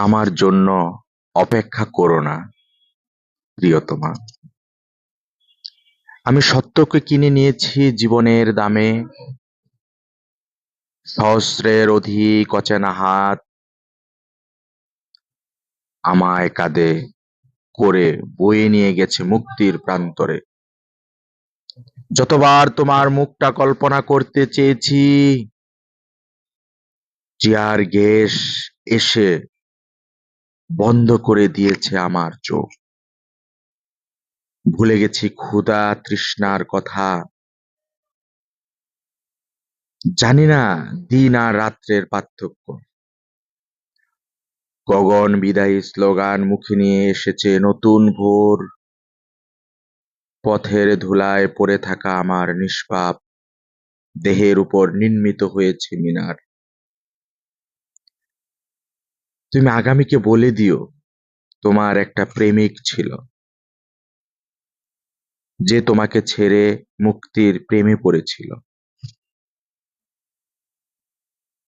আমার জন্য অপেক্ষা করো না, প্রিয়তমা। আমি সত্যকে কিনে নিয়েছি জীবনের দামে। সহস্রের অধিক অচেনা হাত আমায় কাঁধে করে বয়ে নিয়ে গেছে মুক্তির প্রান্তরে। যতবার তোমার মুখটা কল্পনা করতে চেয়েছি, টিয়ার গ্যাস এসে বন্ধ করে দিয়েছে আমার চোখ। ভুলে গেছি ক্ষুধা তৃষ্ণার কথা। জানি না দিন আর রাত্রের পার্থক্য। গগন বিদায়ী স্লোগান মুখে নিয়ে এসেছে নতুন ভোর। পথের ধুলায় পড়ে থাকা আমার নিষ্পাপ দেহের উপর নির্মিত হয়েছে মিনার। তুমি আগামীকে বলে দিও তোমার একটা প্রেমিক ছিল, যে তোমাকে ছেড়ে মুক্তির প্রেমে পড়েছিল।